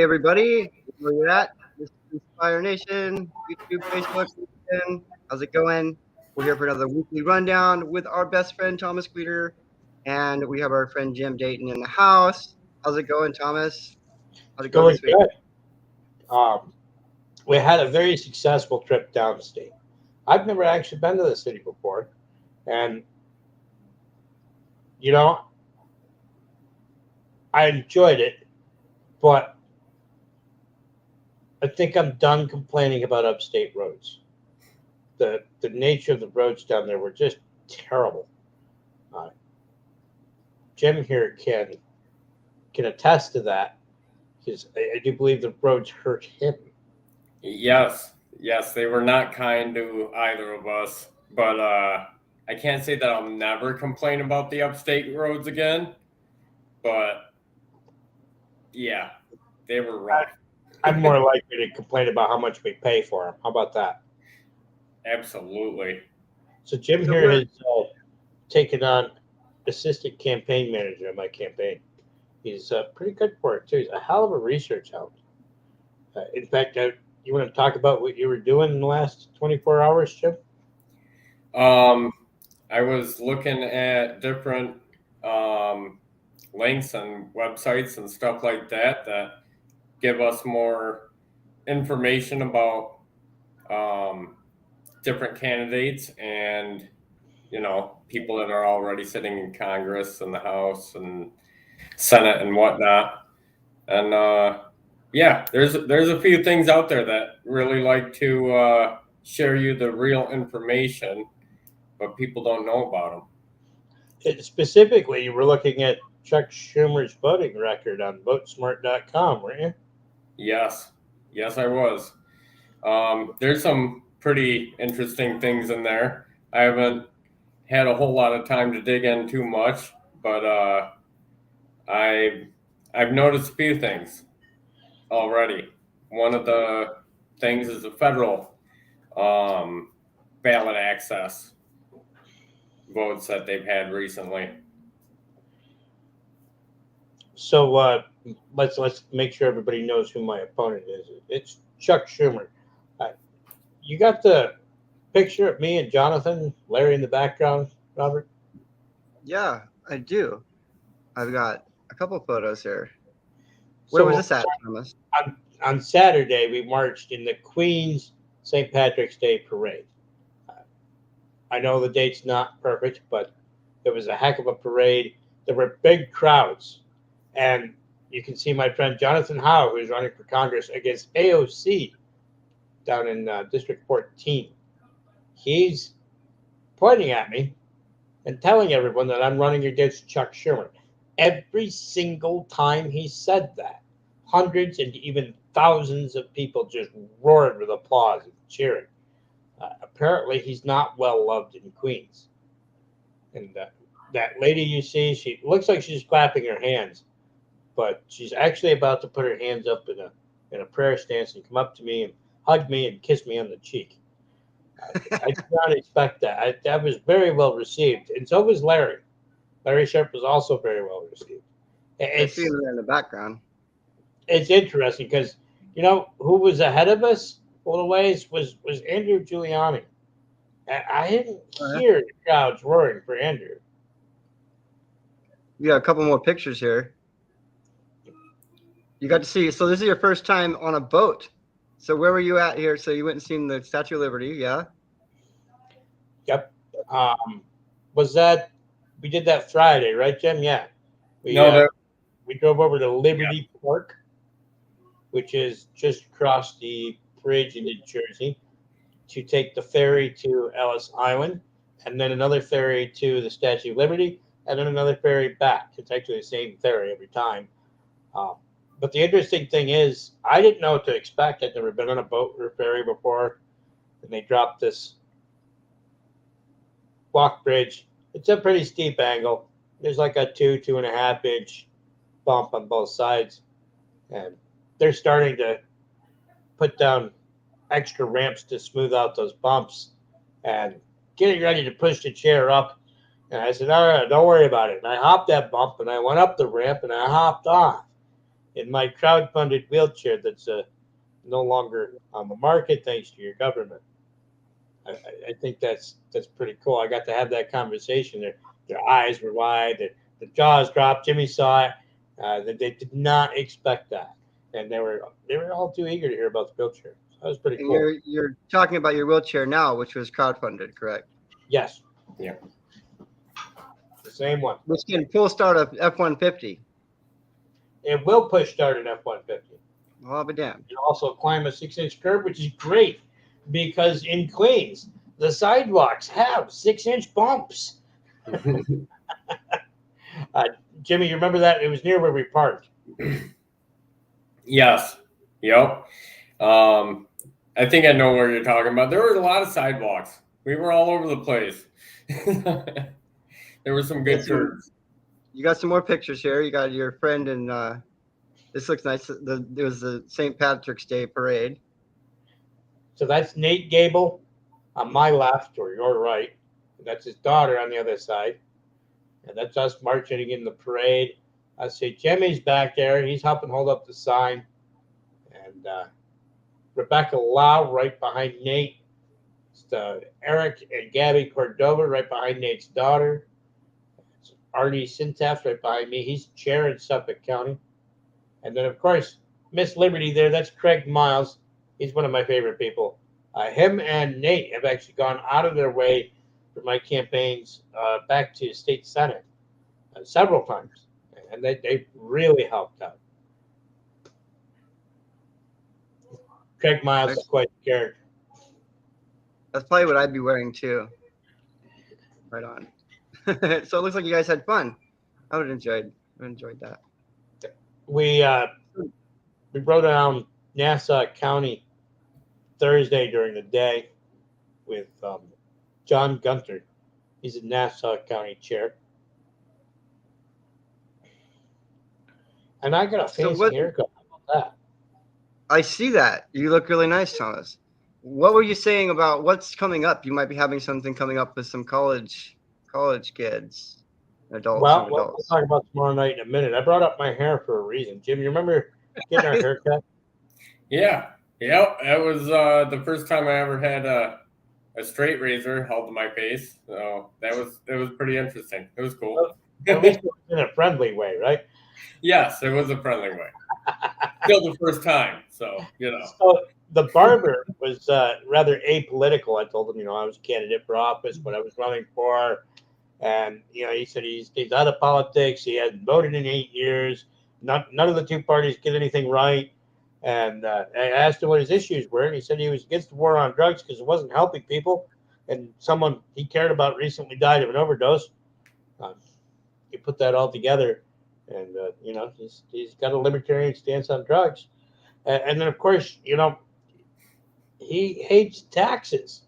Hey everybody, where you at? This is InspireNation, YouTube, Facebook, LinkedIn. How's it going? We're here for another weekly rundown with our best friend Thomas Queter, and we have our friend Jim Dayton in the house. How's it going, Thomas? How's it going Going this week? good. We had a very successful trip downstate. I've never actually been to the city before, and you know, I enjoyed it, but I think I'm done complaining about upstate roads. The nature of the roads down there were just terrible. Jim here can attest to that because I do believe the roads hurt him. Yes, they were not kind to either of us, but I can't say that I'll never complain about the upstate roads again, but yeah, they were rough. I'm more likely to complain about how much we pay for them. How about that? Absolutely. So Jim here has taken on assistant campaign manager of my campaign. He's pretty good for it too. He's a hell of a research hound. In fact, you want to talk about what you were doing in the last 24 hours, Jim? I was looking at different links and websites and stuff like that give us more information about different candidates and people that are already sitting in Congress and the House and Senate and whatnot. And there's a few things out there that really like to share you the real information, but people don't know about them. Specifically, you were looking at Chuck Schumer's voting record on votesmart.com, weren't you? Yes, I was. There's some pretty interesting things in there. I haven't had a whole lot of time to dig in too much, but I've noticed a few things already. One of the things is the federal ballot access votes that they've had recently. So let's make sure everybody knows who my opponent is. It's Chuck Schumer. You got the picture of me and Jonathan, Larry in the background, Robert? Yeah, I do. I've got a couple photos here. Where was this at, Thomas? On Saturday, we marched in the Queen's St. Patrick's Day parade. I know the date's not perfect, but it was a heck of a parade. There were big crowds. And you can see my friend Jonathan Howe, who's running for Congress against AOC down in District 14. He's pointing at me and telling everyone that I'm running against Chuck Schumer. Every single time he said that, hundreds and even thousands of people just roared with applause and cheering. Apparently, he's not well loved in Queens. And that lady you see, she looks like she's clapping her hands, but she's actually about to put her hands up in a prayer stance and come up to me and hug me and kiss me on the cheek. I did not expect that. That was very well received, and so was Larry. Larry Sharp was also very well received. I see him there in the background. It's interesting because who was ahead of us all the ways was Andrew Giuliani. I didn't hear the crowds roaring for Andrew. We got a couple more pictures here. You got to see. So this is your first time on a boat. So where were you at here? So you went and seen the Statue of Liberty, yeah? Yep. Was that we did that Friday, right, Jim? Yeah. We drove over to Liberty Park, which is just across the bridge into Jersey, to take the ferry to Ellis Island, and then another ferry to the Statue of Liberty, and then another ferry back. It's actually the same ferry every time. But the interesting thing is, I didn't know what to expect. I'd never been on a boat or a ferry before. And they dropped this walk bridge. It's a pretty steep angle. There's like a 2.5 inch bump on both sides. And they're starting to put down extra ramps to smooth out those bumps and getting ready to push the chair up. And I said, all right, don't worry about it. And I hopped that bump and I went up the ramp and I hopped off. in my crowd-funded wheelchair that's no longer on the market thanks to your government. I think that's pretty cool. I got to have that conversation. Their eyes were wide, the jaws dropped. Jimmy saw it. That they did not expect that, and they were all too eager to hear about the wheelchair. So that was pretty And cool. you're talking about your wheelchair now, which was crowdfunded, correct? Yes. Yeah. The same one. Which can full start a F-150. It will push start an F-150. Well, I'll be damned. And also climb a 6-inch curb, which is great because in Queens, the sidewalks have 6-inch bumps. Jimmy, you remember that? It was near where we parked. Yes. Yep. I think I know where you're talking about. There were a lot of sidewalks. We were all over the place. There were some good curves. You got some more pictures here. You got your friend, and this looks nice. There was the St. Patrick's Day parade. So that's Nate Gable on my left or your right. That's his daughter on the other side. And that's us marching in the parade. I see Jimmy's back there. He's helping hold up the sign. And Rebecca Lau right behind Nate. It's, Eric and Gabby Cordova right behind Nate's daughter. It's Artie Sintaf right behind me. He's chair in Suffolk County. And then, of course, Miss Liberty there. That's Craig Miles. He's one of my favorite people. Him and Nate have actually gone out of their way for my campaigns back to state senate several times. And they really helped out. Craig Miles is quite a character. That's probably what I'd be wearing too. Right on. So it looks like you guys had fun. I would have enjoyed that. We rode around Nassau County Thursday during the day with John Gunter. He's a Nassau County chair. And I got a fancy haircut. How about that? I see that. You look really nice, Thomas. What were you saying about what's coming up? You might be having something coming up with some college kids, adults. Well, we'll talk about tomorrow night in a minute. I brought up my hair for a reason. Jim, you remember getting our haircut? Yeah. Yep. That was the first time I ever had a straight razor held to my face. So it was pretty interesting. It was cool. At least it was in a friendly way, right? Yes, it was a friendly way. Still the first time, so you know. So the barber was rather apolitical. I told him, I was a candidate for office, what I was running for, and he said he's out of politics. He hadn't voted in 8 years. None of the two parties get anything right. And I asked him what his issues were, and he said he was against the war on drugs because it wasn't helping people. And someone he cared about recently died of an overdose. You put that all together, and he's got a libertarian stance on drugs. And then, of course, he hates taxes.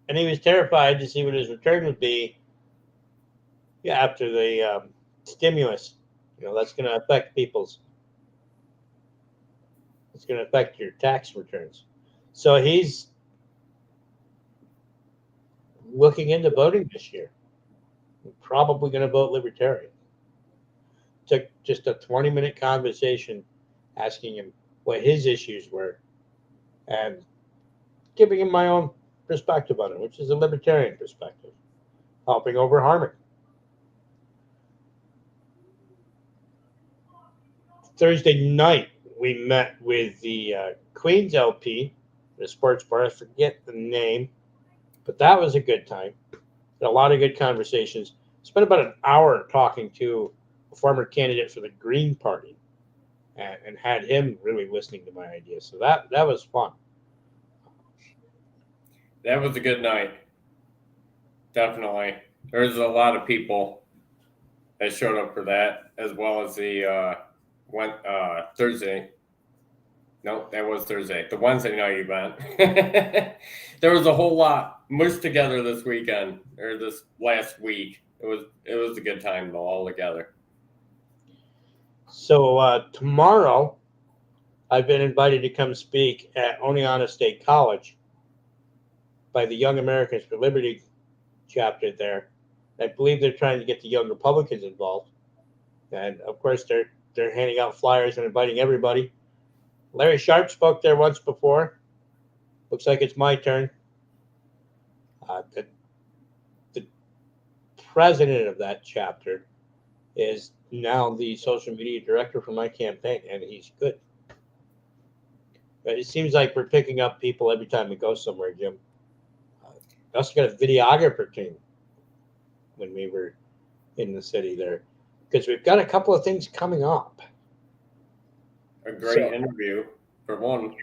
And he was terrified to see what his return would be after the stimulus. That's going to affect it's going to affect your tax returns. So he's looking into voting this year. Probably going to vote libertarian. Took just a 20-minute conversation asking him what his issues were and giving him my own perspective on it, which is a libertarian perspective, helping over harming. Thursday night, we met with the Queens LP, the sports bar. I forget the name, but that was a good time. Had a lot of good conversations. Spent about an hour talking to a former candidate for the Green Party and had him really listening to my ideas. So that was fun. That was a good night. Definitely. There's a lot of people that showed up for that, as well as the Thursday. No, that was Thursday. The Wednesday night event. There was a whole lot mushed together this weekend or this last week. It was a good time all together. So tomorrow, I've been invited to come speak at Oneonta State College by the Young Americans for Liberty chapter there. I believe they're trying to get the young Republicans involved. And, of course, they're they're handing out flyers and inviting everybody. Larry Sharp spoke there once before. Looks like it's my turn. The president of that chapter is now the social media director for my campaign, and he's good. But it seems like we're picking up people every time we go somewhere, Jim. We also got a videographer team when we were in the city there, because we've got a couple of things coming up. A great interview for one.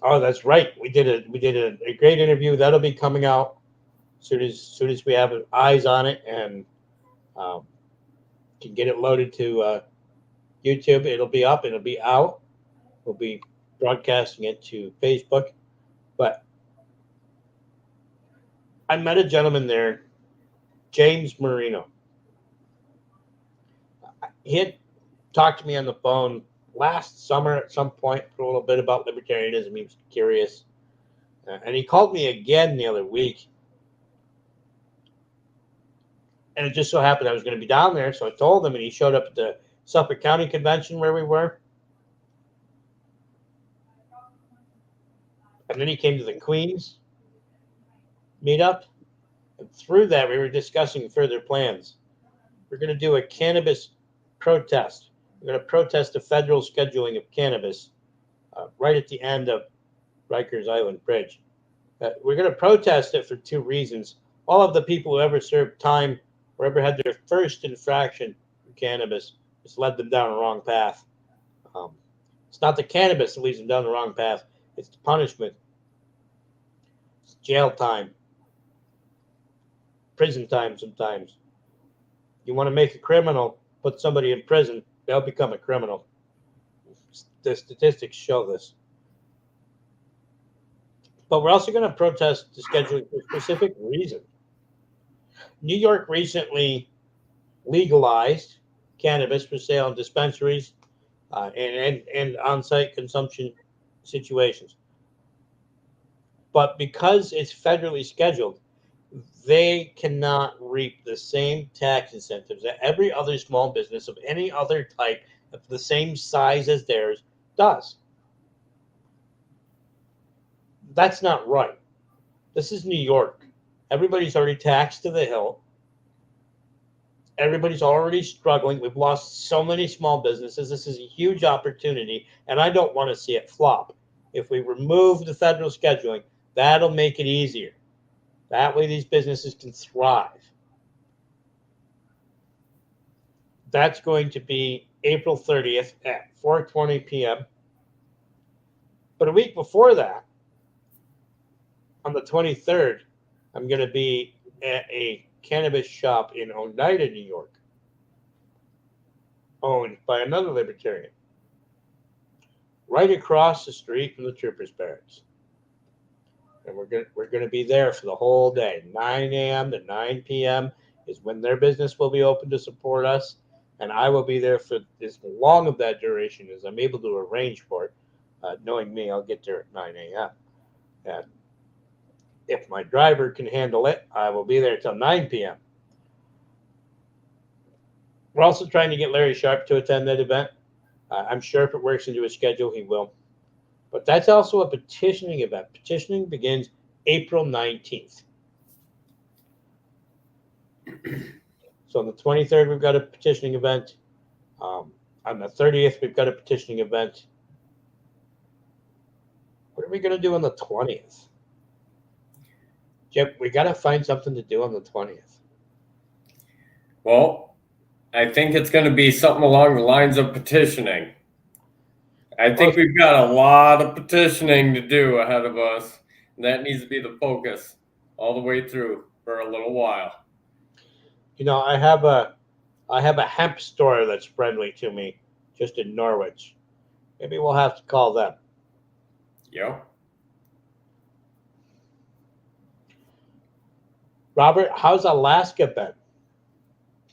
Oh, that's right. We did a great interview that'll be coming out soon as we have eyes on it and can get it loaded to YouTube. It'll be up. It'll be out. We'll be broadcasting it to Facebook. But I met a gentleman there, James Marino. He had talked to me on the phone last summer at some point for a little bit about libertarianism. He was curious. And he called me again the other week. And it just so happened I was going to be down there. So I told him, and he showed up at the Suffolk County Convention where we were. And then he came to the Queens meetup. And through that, we were discussing further plans. We're going to do a cannabis protest. We're going to protest the federal scheduling of cannabis right at the end of Rikers Island Bridge. We're going to protest it for two reasons. All of the people who ever served time or ever had their first infraction for cannabis just led them down the wrong path. It's not the cannabis that leads them down the wrong path. It's the punishment. It's jail time. Prison time sometimes. You want to make a criminal, put somebody in prison, they'll become a criminal. The statistics show this. But we're also going to protest the scheduling for a specific reason. New York recently legalized cannabis for sale in dispensaries and on-site consumption situations. But because it's federally scheduled, they cannot reap the same tax incentives that every other small business of any other type of the same size as theirs does. That's not right. This is New York. Everybody's already taxed to the hill. Everybody's already struggling. We've lost so many small businesses. This is a huge opportunity, and I don't want to see it flop. If we remove the federal scheduling, that'll make it easier. That way these businesses can thrive. That's going to be April 30th at 4:20 p.m. But a week before that, on the 23rd, I'm going to be at a cannabis shop in Oneida, New York, owned by another libertarian, right across the street from the Troopers Barracks. And we're going to be there for the whole day. 9 a.m. to 9 p.m. is when their business will be open to support us. And I will be there for as long of that duration as I'm able to arrange for it. Knowing me, I'll get there at 9 a.m. And if my driver can handle it, I will be there till 9 p.m. We're also trying to get Larry Sharp to attend that event. I'm sure if it works into his schedule, he will. But that's also a petitioning event. Petitioning begins April 19th. So on the 23rd, we've got a petitioning event. On the 30th, we've got a petitioning event. What are we going to do on the 20th? Jim, we got to find something to do on the 20th. Well, I think it's going to be something along the lines of petitioning. I think we've got a lot of petitioning to do ahead of us. And that needs to be the focus all the way through for a little while. You know, I have a hemp store that's friendly to me just in Norwich. Maybe we'll have to call them. Yep. Robert, how's Alaska been?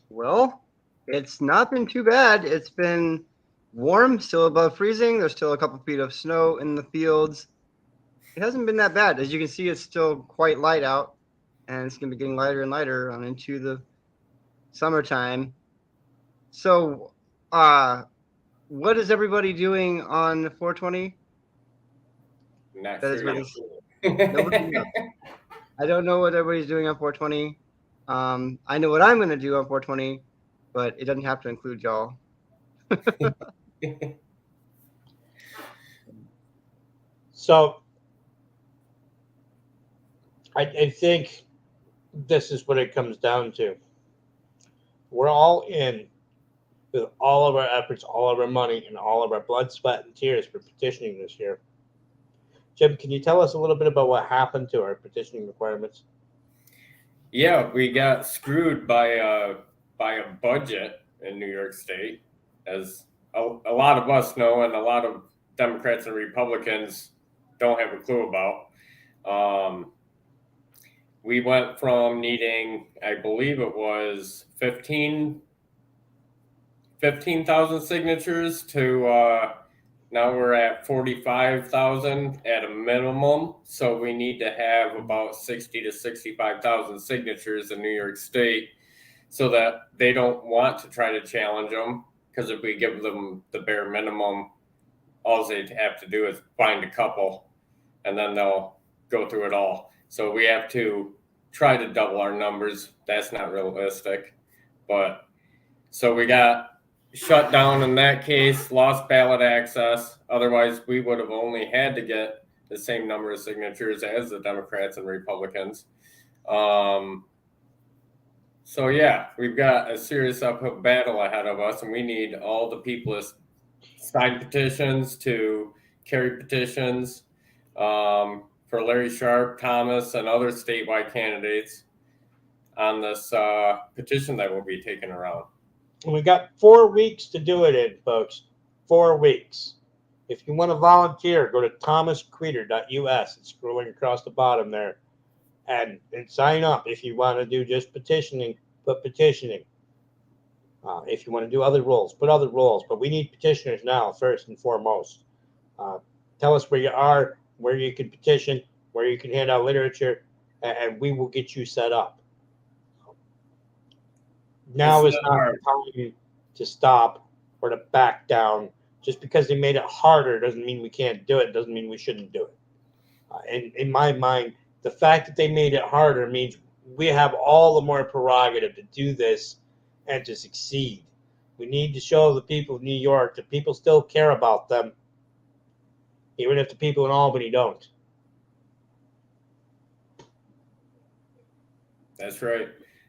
Well, it's not been too bad. It's been warm, still above freezing. There's still a couple feet of snow in the fields. It hasn't been that bad. As you can see, it's still quite light out, and it's going to be getting lighter and lighter on into the summertime. So, what is everybody doing on 420? Not That is sure what yet. is. Nobody knows. I don't know what everybody's doing on 420. I know what I'm going to do on 420, but it doesn't have to include y'all. So I think this is what it comes down to. We're all in with all of our efforts, all of our money, and all of our blood, sweat, and tears for petitioning this year. Jim, can you tell us a little bit about what happened to our petitioning requirements? Yeah, we got screwed by a budget in New York State, as a lot of us know, and a lot of Democrats and Republicans don't have a clue about. We went from needing, I believe it was 15,000 signatures to now we're at 45,000 at a minimum. So we need to have about 60 to 65,000 signatures in New York State so that they don't want to try to challenge them. Because if we give them the bare minimum, all they have to do is find a couple and then they'll go through it all. So we have to try to double our numbers. That's not realistic. But so we got shut down in that case, lost ballot access. Otherwise, we would have only had to get the same number of signatures as the Democrats and Republicans. So yeah, we've got a serious uphill battle ahead of us, and we need all the people to sign petitions, to carry petitions for Larry Sharp, Thomas, and other statewide candidates on this petition that will be taken around. And we got 4 weeks to do it in, folks. 4 weeks. If you want to volunteer, go to thomasqueeter.us. It's scrolling across the bottom there. And sign up. If you want to do just petitioning, put petitioning. If you want to do other roles, put other roles. But we need petitioners now, first and foremost. Tell us where you are, where you can petition, where you can hand out literature, and we will get you set up. Now is not the time to stop or to back down. Just because they made it harder doesn't mean we can't do it. Doesn't mean we shouldn't do it. And in my mind, the fact that they made it harder means we have all the more prerogative to do this and to succeed. We need to show the people of New York that people still care about them, even if the people in Albany don't. That's right.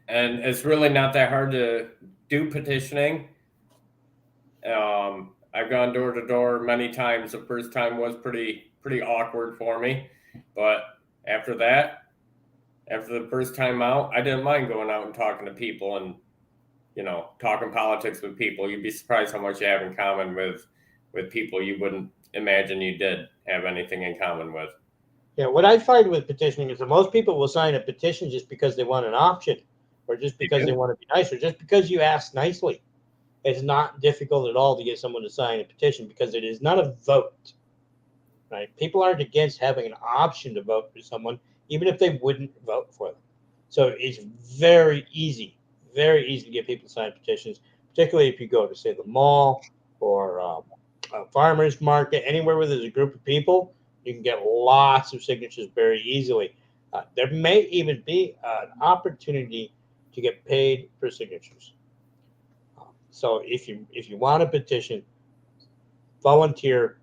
And it's really not that hard to do petitioning. I've gone door to door many times. The first time was pretty awkward for me, but after that, after the first time out, I didn't mind going out and talking to people and talking politics with people. You'd be surprised how much you have in common with people you wouldn't imagine you did have anything in common with. Yeah, what I find with petitioning is that most people will sign a petition just because they want an option, or just because they want to be nice, or just because you ask nicely. It's not difficult at all to get someone to sign a petition because it is not a vote, right? People aren't against having an option to vote for someone, even if they wouldn't vote for them. So it's very easy to get people to sign petitions, particularly if you go to, say, the mall or a farmer's market, anywhere where there's a group of people. You can get lots of signatures very easily. There may even be an opportunity to get paid for signatures. So if you want a petition, volunteer.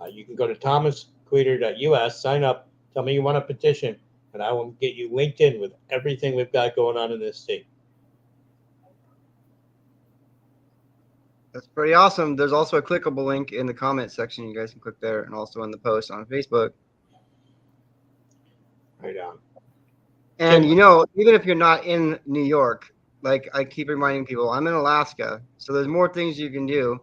You can go to thomasqueeter.us, sign up, tell me you want a petition, and I will get you linked in with everything we've got going on in this state. That's pretty awesome. There's also a clickable link in the comment section. You guys can click there, and also in the post on Facebook. Right on. And even if you're not in New York, like I keep reminding people, I'm in Alaska, so there's more things you can do.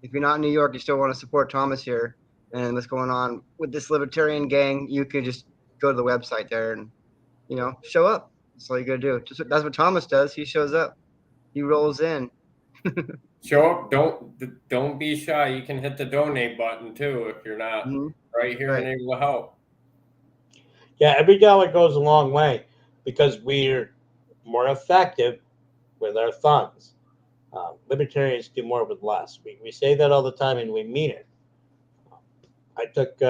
If you're not in New York, you still want to support Thomas here and what's going on with this libertarian gang, you could just go to the website there and show up. That's all you gotta do. That's what Thomas does. He shows up. He rolls in. Show up. Don't be shy. You can hit the donate button too if you're not right here and able to help. Yeah, every dollar goes a long way because we're more effective with our funds. Libertarians do more with less. We say that all the time, and we mean it. I took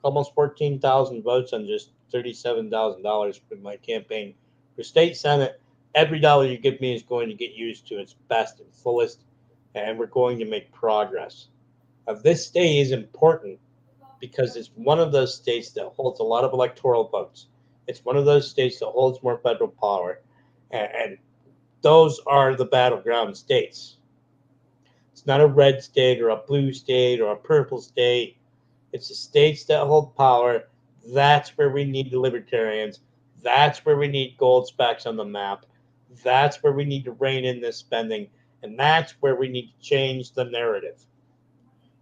almost 14,000 votes on just $37,000 for my campaign for state senate. Every dollar you give me is going to get used to its best and fullest, and we're going to make progress. This state is important because it's one of those states that holds a lot of electoral votes. It's one of those states that holds more federal power, and those are the battleground states. It's not a red state or a blue state or a purple state. It's the states that hold power. That's where we need the libertarians. That's where we need gold specks on the map. That's where we need to rein in this spending. And that's where we need to change the narrative.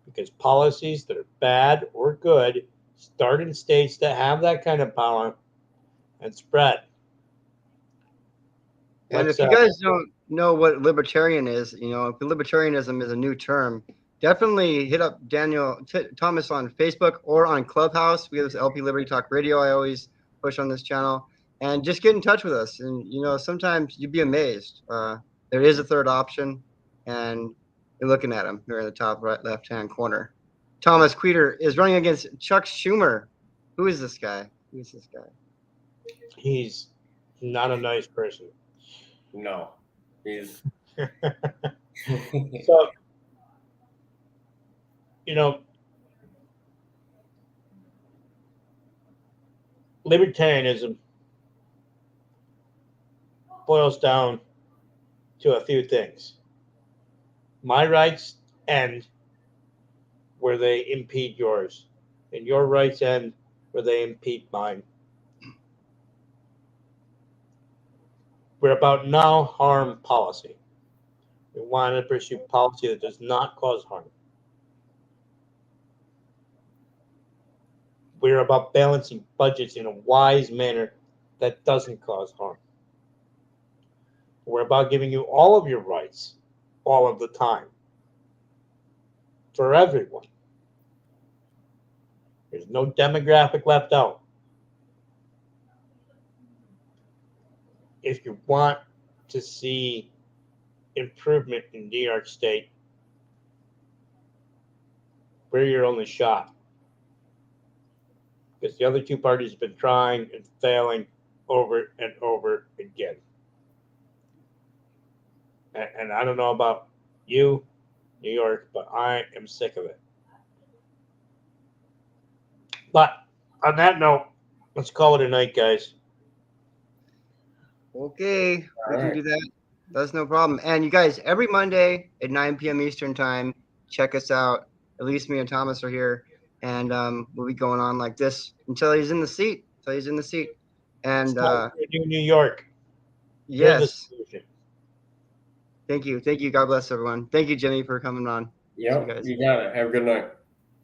Because policies that are bad or good start in states that have that kind of power and spread. And if you guys don't know what libertarian is, you know, if libertarianism is a new term, definitely hit up Thomas on Facebook or on Clubhouse. We have this LP Liberty Talk Radio I always push on this channel. And just get in touch with us. And, you know, sometimes you'd be amazed. There is a third option, and you're looking at him here in the top right left-hand corner. Thomas Queter is running against Chuck Schumer. Who is this guy? He's not a nice person. No, he's. So, you know, libertarianism boils down to a few things. My rights end where they impede yours, and your rights end where they impede mine. We're about no harm policy. We want to pursue policy that does not cause harm. We're about balancing budgets in a wise manner that doesn't cause harm. We're about giving you all of your rights all of the time for everyone. There's no demographic left out. If you want to see improvement in New York State, we're your only shot. Because the other two parties have been trying and failing over and over again. And I don't know about you, New York, but I am sick of it. But on that note, let's call it a night, guys. Okay, we can do that. That's no problem. And you guys, every Monday at 9 p.m. Eastern time, check us out. At least me and Thomas are here. And we'll be going on like this until he's in the seat. And New York. Yes. Thank you. God bless everyone. Thank you, Jimmy, for coming on. Yep, you got it. Have a good night.